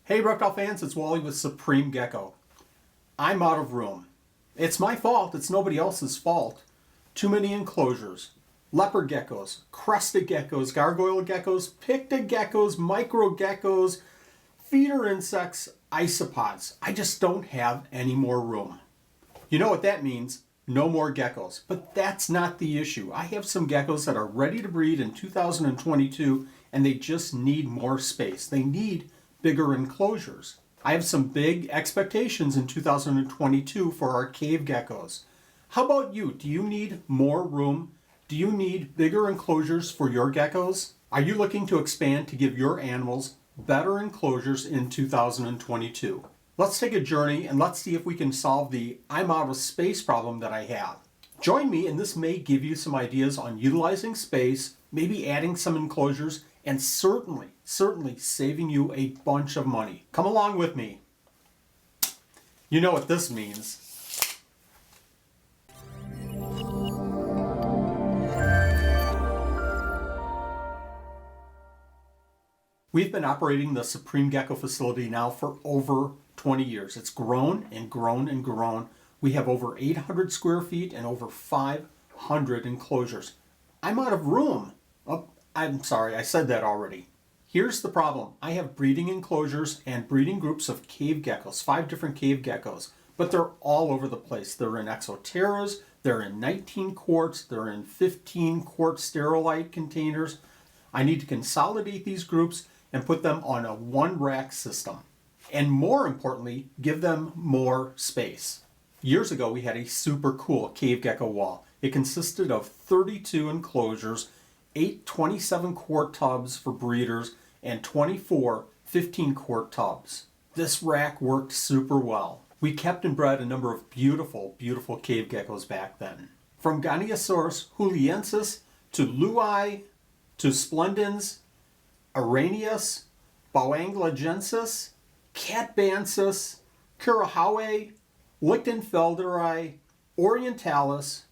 Hey reptile fans, it's Wally with Supreme Gecko. I'm out of room. It's my fault, it's nobody else's fault. Too many enclosures. Leopard geckos, crested geckos, gargoyle geckos, picta geckos, micro geckos, feeder insects, isopods. I just don't have any more room. You know what that means? No more geckos. But that's not the issue. I have some geckos that are ready to breed in 2022 and they just need more space. They need bigger enclosures. I have some big expectations in 2022 for our cave geckos. How about you? Do you need more room? Do you need bigger enclosures for your geckos? Are you looking to expand to give your animals better enclosures in 2022? Let's take a journey and let's see if we can solve the I'm out of space problem that I have. Join me and this may give you some ideas on utilizing space, maybe adding some enclosures, and certainly saving you a bunch of money. Come along with me. You know what this means. We've been operating the Supreme Gecko facility now for over 20 years. It's grown and grown and grown. We have over 800 square feet and over 500 enclosures. I'm out of room. Oh, I'm sorry, I said that already. Here's the problem. I have breeding enclosures and breeding groups of cave geckos, 5 different cave geckos, but they're all over the place. They're in exoteras, they're in 19 quarts, they're in 15 quart sterilite containers. I need to consolidate these groups and put them on a one rack system. And more importantly, give them more space. Years ago, we had a super cool cave gecko wall. It consisted of 32 enclosures, 8 27 quart tubs for breeders, and 24 15 quart tubs. This rack worked super well. We kept and bred a number of beautiful cave geckos back then. From Goniurosaurus juliensis to Lui to splendens, Araneus, Boanglagensis, Catbansis, Curahaue, Lichtenfelderi, Orientalis,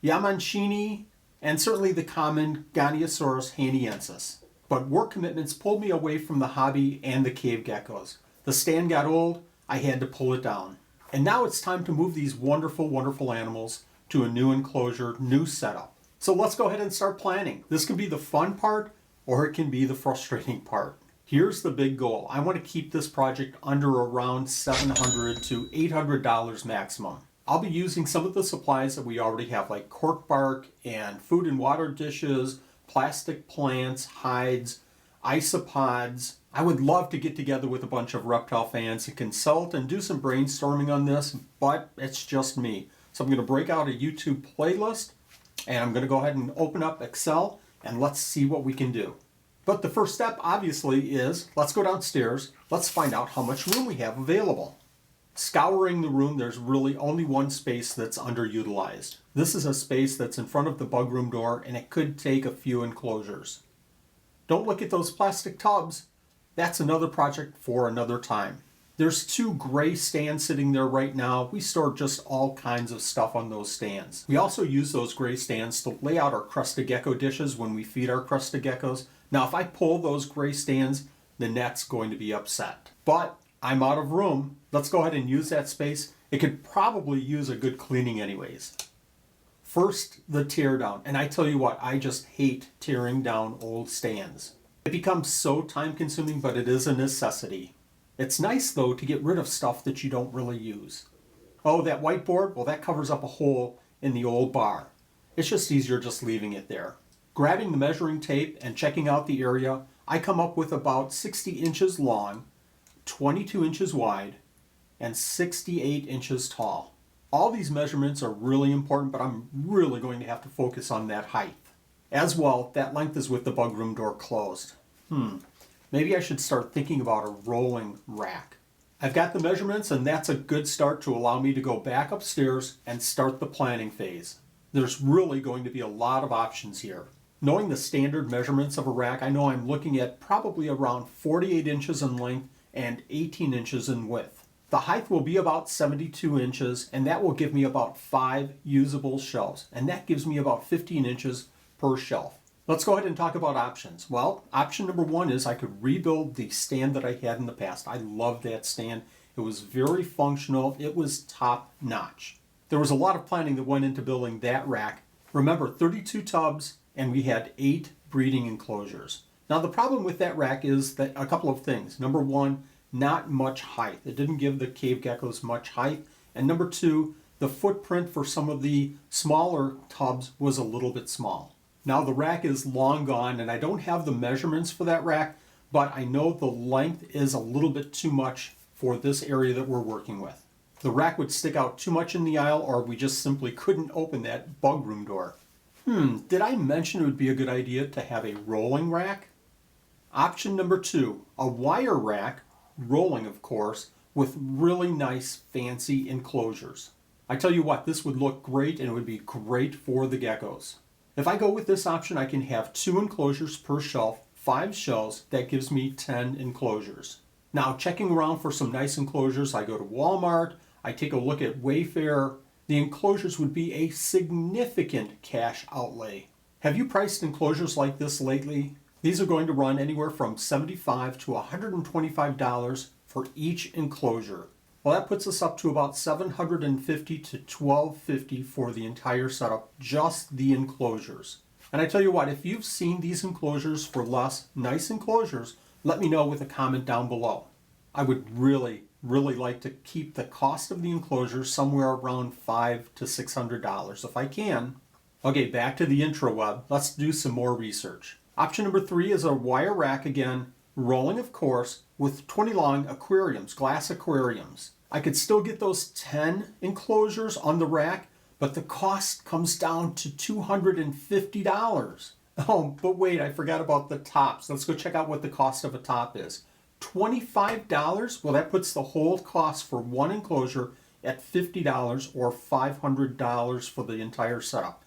Yamanchini, and certainly the common Goniurosaurus haniensis. But work commitments pulled me away from the hobby and the cave geckos. The stand got old, I had to pull it down. And now it's time to move these wonderful animals to a new enclosure, new setup. So let's go ahead and start planning. This can be the fun part or it can be the frustrating part. Here's the big goal. I want to keep this project under around $700 to $800 maximum. I'll be using some of the supplies that we already have, like cork bark and food and water dishes, plastic plants, hides, isopods. I would love to get together with a bunch of reptile fans and consult and do some brainstorming on this, but it's just me. So I'm going to break out a YouTube playlist and I'm going to go ahead and open up Excel and let's see what we can do. But the first step obviously is, let's go downstairs, let's find out how much room we have available. Scouring the room, there's really only one space that's underutilized. This is a space that's in front of the bug room door and it could take a few enclosures. Don't look at those plastic tubs. That's another project for another time. There's 2 gray stands sitting there right now. We store just all kinds of stuff on those stands. We also use those gray stands to lay out our crested gecko dishes when we feed our crested geckos. Now if I pull those gray stands, the net's going to be upset. But I'm out of room. Let's go ahead and use that space. It could probably use a good cleaning anyways. First, the tear down. And I tell you what, I just hate tearing down old stands. It becomes so time consuming, but it is a necessity. It's nice though to get rid of stuff that you don't really use. Oh, that whiteboard? Well, that covers up a hole in the old bar. It's just easier just leaving it there. Grabbing the measuring tape and checking out the area, I come up with about 60 inches long, 22 inches wide, and 68 inches tall. All these measurements are really important, but I'm really going to have to focus on that height. As well, that length is with the bug room door closed. Maybe I should start thinking about a rolling rack. I've got the measurements and that's a good start to allow me to go back upstairs and start the planning phase. There's really going to be a lot of options here. Knowing the standard measurements of a rack, I know I'm looking at probably around 48 inches in length and 18 inches in width. The height will be about 72 inches and that will give me about 5 usable shelves and that gives me about 15 inches per shelf. Let's go ahead and talk about options. Well, option number one is I could rebuild the stand that I had in the past. I love that stand. It was very functional. It was top notch. There was a lot of planning that went into building that rack. Remember, 32 tubs, and we had 8 breeding enclosures. Now the problem with that rack is that a couple of things. Number one, not much height. It didn't give the cave geckos much height. And number two, the footprint for some of the smaller tubs was a little bit small. Now the rack is long gone, and I don't have the measurements for that rack, but I know the length is a little bit too much for this area that we're working with. The rack would stick out too much in the aisle, or we just simply couldn't open that bug room door. Did I mention it would be a good idea to have a rolling rack? Option number two, a wire rack, rolling of course, with really nice fancy enclosures. I tell you what, this would look great, and it would be great for the geckos. If I go with this option, I can have 2 enclosures per shelf, 5 shelves. That gives me 10 enclosures. Now, checking around for some nice enclosures, I go to Walmart, I take a look at Wayfair. The enclosures would be a significant cash outlay. Have you priced enclosures like this lately? These are going to run anywhere from $75 to $125 for each enclosure. Well, that puts us up to about $750 to $1,250 for the entire setup, just the enclosures. And I tell you what, if you've seen these enclosures for less, nice enclosures, let me know with a comment down below. I would really like to keep the cost of the enclosures somewhere around $500 to $600 if I can. Okay, back to the intraweb. Let's do some more research. Option number 3 is a wire rack again, rolling of course, with 20 long aquariums, glass aquariums. I could still get those 10 enclosures on the rack, but the cost comes down to $250. Oh, but wait, I forgot about the tops. Let's go check out what the cost of a top is. $25? Well, that puts the whole cost for one enclosure at $50 or $500 for the entire setup.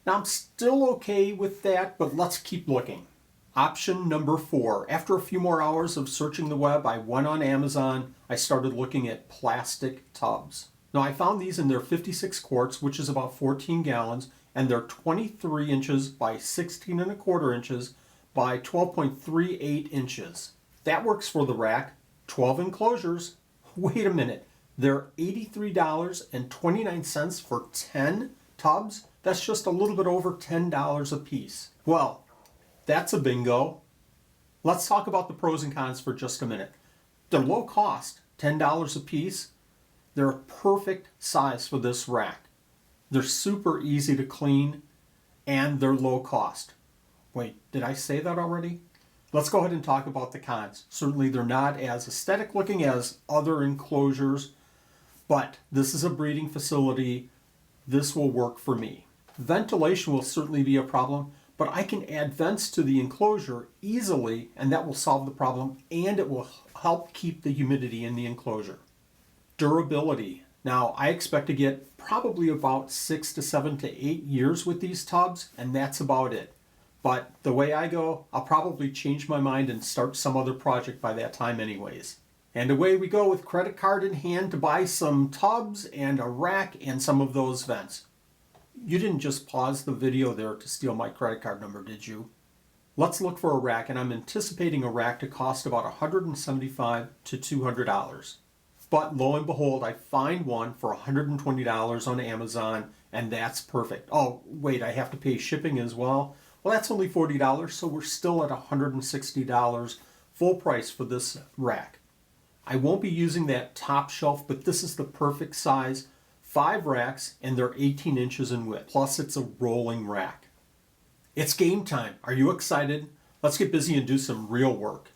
Now, I'm still okay with that, but let's keep looking. Option number 4. After a few more hours of searching the web, I went on Amazon. I started looking at plastic tubs. Now, I found these in their 56 quarts, which is about 14 gallons, and they're 23 inches by 16 and a quarter inches by 12.38 inches. That works for the rack. 12 enclosures. Wait a minute. They're $83.29 for 10 tubs? That's just a little bit over $10 a piece. Well, that's a bingo. Let's talk about the pros and cons for just a minute. They're low cost, $10 a piece. They're a perfect size for this rack. They're super easy to clean, and they're low cost. Wait, did I say that already? Let's go ahead and talk about the cons. Certainly they're not as aesthetic looking as other enclosures, but this is a breeding facility. This will work for me. Ventilation will certainly be a problem, but I can add vents to the enclosure easily, and that will solve the problem, and it will help keep the humidity in the enclosure. Durability. Now, I expect to get probably about 6 to 7 to 8 years with these tubs, and that's about it. But the way I go, I'll probably change my mind and start some other project by that time anyways. And away we go with credit card in hand to buy some tubs and a rack and some of those vents. You didn't just pause the video there to steal my credit card number, did you? Let's look for a rack, and I'm anticipating a rack to cost about $175 to $200. But lo and behold, I find one for $120 on Amazon, and that's perfect. Oh, wait, I have to pay shipping as well? Well, that's only $40, so we're still at $160 full price for this rack. I won't be using that top shelf, but this is the perfect size. 5 racks, and they're 18 inches in width. Plus, it's a rolling rack. It's game time. Are you excited? Let's get busy and do some real work.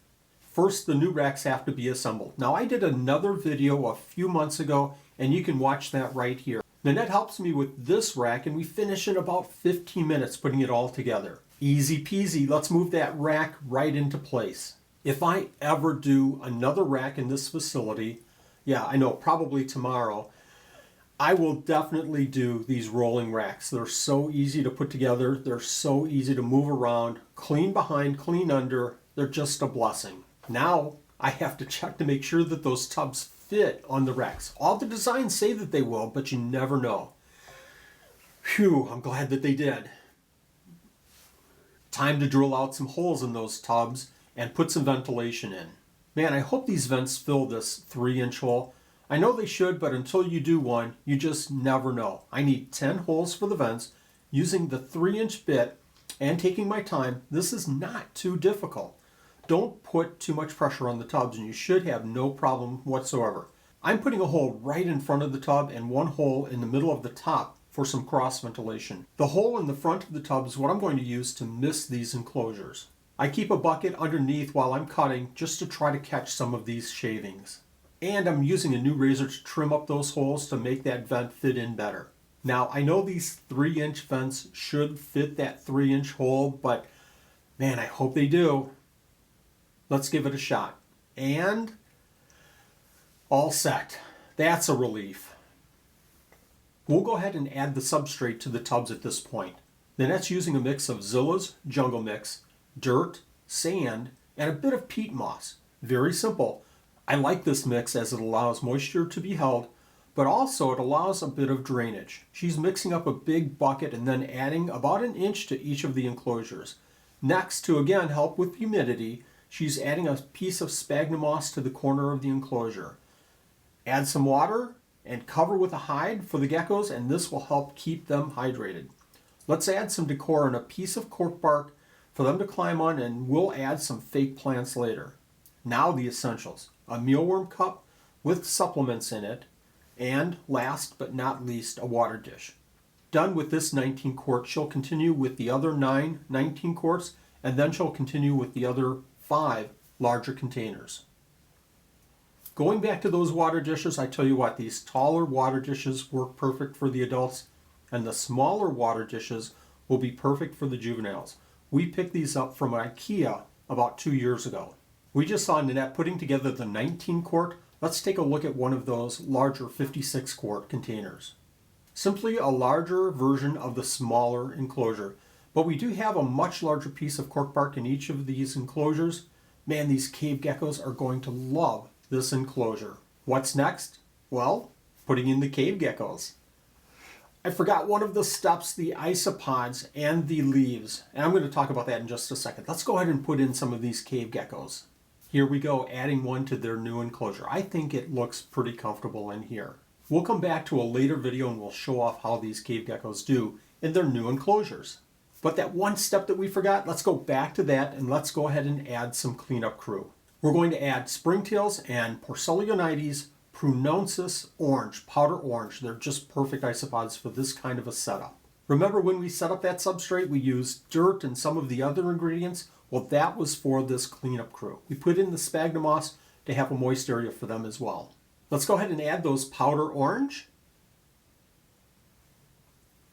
First, the new racks have to be assembled. Now, I did another video a few months ago, and you can watch that right here. Nanette helps me with this rack, and we finish in about 15 minutes putting it all together. Easy peasy. Let's move that rack right into place. If I ever do another rack in this facility, yeah, I know, probably tomorrow, I will definitely do these rolling racks. They're so easy to put together. They're so easy to move around. Clean behind, clean under. They're just a blessing. Now I have to check to make sure that those tubs fit on the racks. All the designs say that they will, but you never know. Phew, I'm glad that they did. Time to drill out some holes in those tubs and put some ventilation in. Man, I hope these vents fill this 3-inch hole. I know they should, but until you do one, you just never know. I need 10 holes for the vents using the 3-inch bit and taking my time. This is not too difficult. Don't put too much pressure on the tubs and you should have no problem whatsoever. I'm putting a hole right in front of the tub and one hole in the middle of the top for some cross ventilation. The hole in the front of the tub is what I'm going to use to mist these enclosures. I keep a bucket underneath while I'm cutting just to try to catch some of these shavings. And I'm using a new razor to trim up those holes to make that vent fit in better. Now, I know these 3-inch vents should fit that 3-inch hole, but man, I hope they do. Let's give it a shot. And all set. That's a relief. We'll go ahead and add the substrate to the tubs at this point. Then that's using a mix of Zilla's Jungle Mix, dirt, sand, and a bit of peat moss. Very simple. I like this mix as it allows moisture to be held, but also it allows a bit of drainage. She's mixing up a big bucket and then adding about 1 inch to each of the enclosures. Next, to again help with humidity, she's adding a piece of sphagnum moss to the corner of the enclosure. Add some water and cover with a hide for the geckos, and this will help keep them hydrated. Let's add some decor and a piece of cork bark for them to climb on, and we'll add some fake plants later. Now the essentials. A mealworm cup with supplements in it, and last but not least, a water dish. Done with this 19 quart, she'll continue with the other 9 19 quarts, and then she'll continue with the other 5 larger containers. Going back to those water dishes, I tell you what, these taller water dishes work perfect for the adults, and the smaller water dishes will be perfect for the juveniles. We picked these up from IKEA about 2 years ago. We just saw Nanette putting together the 19 quart. Let's take a look at one of those larger 56 quart containers. Simply a larger version of the smaller enclosure, but we do have a much larger piece of cork bark in each of these enclosures. Man, these cave geckos are going to love this enclosure. What's next? Well, putting in the cave geckos. I forgot one of the steps, the isopods and the leaves, and I'm going to talk about that in just a second. Let's go ahead and put in some of these cave geckos. Here we go, adding one to their new enclosure. I think it looks pretty comfortable in here. We'll come back to a later video and we'll show off how these cave geckos do in their new enclosures. But that one step that we forgot, let's go back to that and let's go ahead and add some cleanup crew. We're going to add springtails and Porcelionites prunoensis orange, powder orange. They're just perfect isopods for this kind of a setup. Remember when we set up that substrate, we used dirt and some of the other ingredients? Well, that was for this cleanup crew. We put in the sphagnum moss to have a moist area for them as well. Let's go ahead and add those powder orange.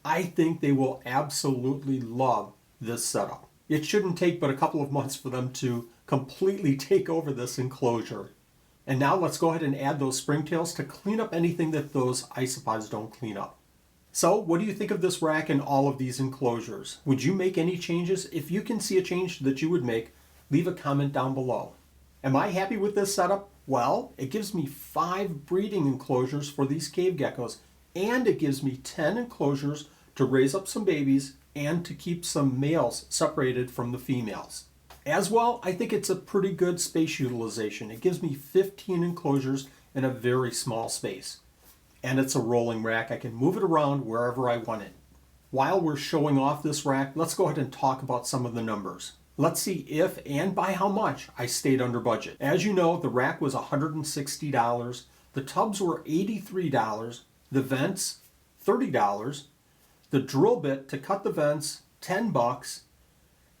I think they will absolutely love this setup. It shouldn't take but a couple of months for them to completely take over this enclosure. And now let's go ahead and add those springtails to clean up anything that those isopods don't clean up. So what do you think of this rack and all of these enclosures? Would you make any changes? If you can see a change that you would make, leave a comment down below. Am I happy with this setup? Well, it gives me 5 breeding enclosures for these cave geckos, and it gives me 10 enclosures to raise up some babies and to keep some males separated from the females. As well, I think it's a pretty good space utilization. It gives me 15 enclosures in a very small space. And it's a rolling rack. I can move it around wherever I want it. While we're showing off this rack, let's go ahead and talk about some of the numbers. Let's see if and by how much I stayed under budget. As you know, the rack was $160, the tubs were $83, the vents $30, the drill bit to cut the vents $10,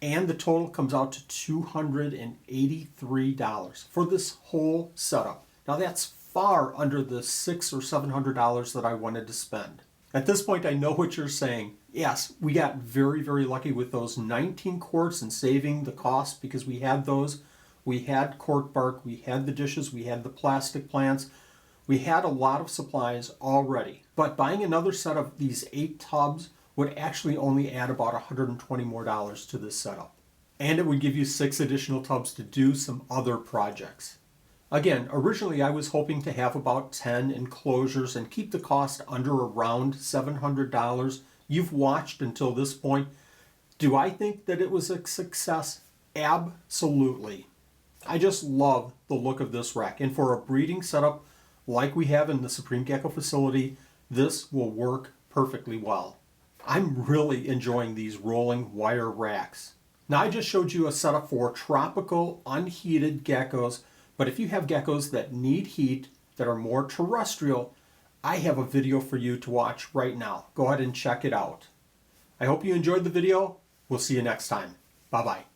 and the total comes out to $283 for this whole setup. Now that's far under the $600 or $700 that I wanted to spend. At this point, I know what you're saying. Yes, we got very, very lucky with those 19 quarts and saving the cost because we had those. We had cork bark, we had the dishes, we had the plastic plants. We had a lot of supplies already. But buying another set of these 8 tubs would actually only add about $120 more to this setup. And it would give you 6 additional tubs to do some other projects. Again, originally I was hoping to have about 10 enclosures and keep the cost under around $700. You've watched until this point. Do I think that it was a success? Absolutely. I just love the look of this rack, and for a breeding setup like we have in the Supreme Gecko facility, this will work perfectly well. I'm really enjoying these rolling wire racks. Now I just showed you a setup for tropical unheated geckos, but if you have geckos that need heat, that are more terrestrial, I have a video for you to watch right now. Go ahead and check it out. I hope you enjoyed the video. We'll see you next time. Bye-bye.